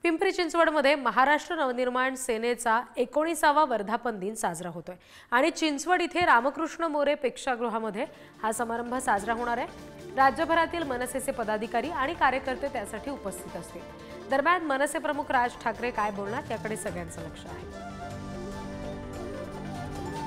पिंपरी चिंचवडमध्ये महाराष्ट्र नवनिर्माण सेनेचा 19वा वर्धापन दिन साजरा होतोय आणि चिंचवड इथे रामकृष्ण मोरे प्रेक्षागृहामध्ये हा समारंभ साजरा होणार आहे। राज्यभरातील मनसेचे पदाधिकारी आणि कार्यकर्ते त्यासाठी उपस्थित असतील। दरम्यान मनसे प्रमुख राज ठाकरे काय बोलणार याकडे सगळ्यांचं लक्ष आहे।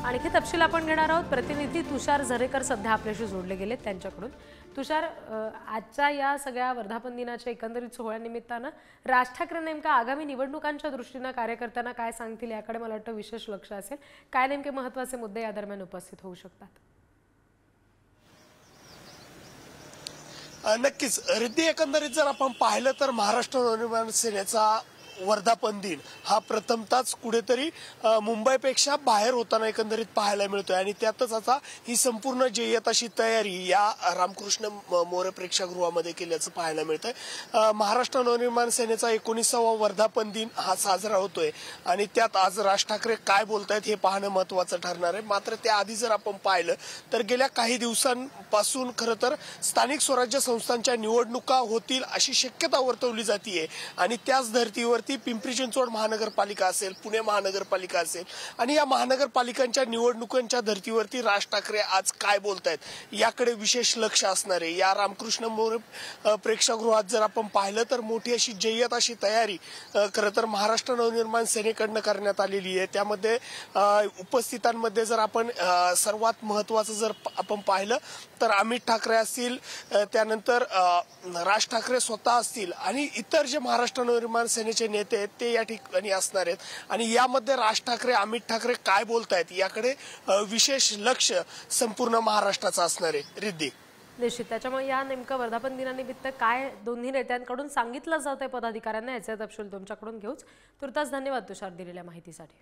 आणखी तपशील आपण घेणार आहोत। प्रतिनिधी तुषार झरेकर सध्या आपल्याशी जोडले गेलेत त्यांच्याकडून। तुषार, आजच्या या सगळ्या वर्धापन दिनाच्या एकंदरीत सोहळ्यानिमित्तानं राज ठाकरे नेमका आगामी निवडणुकांच्या दृष्टीने कार्यकर्त्यांना काय सांगतील याकडे मला वाटतं विशेष लक्ष असेल। काय नेमके महत्त्वाचे मुद्दे या दरम्यान उपस्थित होऊ शकतात? नक्कीच रिद्धी, एकंदरीत जर आपण पाहिलं तर महाराष्ट्र नवनिर्माण सेनेचा वर्धापन दिन हा प्रथमतःच कुठेतरी मुंबईपेक्षा बाहेर होताना एकंदरीत पाहायला मिळतोय आणि त्यातच आता ही संपूर्ण जय्यत अशी तयारी या रामकृष्ण मोरे प्रेक्षागृहामध्ये केल्याचं पाहायला मिळतंय। महाराष्ट्र नवनिर्माण सेनेचा 19वा वर्धापन दिन हा साजरा होतोय आणि त्यात आज राज ठाकरे काय बोलतायत हे पाहणं महत्त्वाचं ठरणार आहे। मात्र त्याआधी जर आपण पाहिलं तर गेल्या काही दिवसांपासून खरं तर स्थानिक स्वराज्य संस्थांच्या निवडणुका होतील अशी शक्यता वर्तवली जाते आणि त्याच धर्तीवर पिंपरी चिंचवड महानगरपालिका असेल, पुणे महानगरपालिका असेल आणि या महानगरपालिकांच्या निवडणुकांच्या धर्तीवरती राज ठाकरे आज काय बोलतायत याकडे विशेष लक्ष असणार आहे। या रामकृष्ण मोरे प्रेक्षागृहात जर आपण पाहिलं तर मोठी अशी जय्यत अशी तयारी खरं तर महाराष्ट्र नवनिर्माण सेनेकडनं करण्यात आलेली आहे। त्यामध्ये उपस्थितांमध्ये जर आपण सर्वात महत्त्वाचं जर आपण पाहिलं तर अमित ठाकरे असतील, त्यानंतर राज ठाकरे स्वतः असतील आणि इतर जे महाराष्ट्र नवनिर्माण सेनेचे नेते आहेत ते या ठिकाणी असणार आहेत आणि यामध्ये राज ठाकरे, अमित ठाकरे काय बोलतायत याकडे विशेष लक्ष संपूर्ण महाराष्ट्राचं असणार आहे। रिद्धी, निश्चित त्याच्यामुळे या नेमकं वर्धापन दिनानिमित्त काय दोन्ही नेत्यांकडून सांगितलं जातंय पदाधिकाऱ्यांना याचा तपशील तुमच्याकडून घेऊच। तुर्तास धन्यवाद तुषार दिलेल्या माहितीसाठी।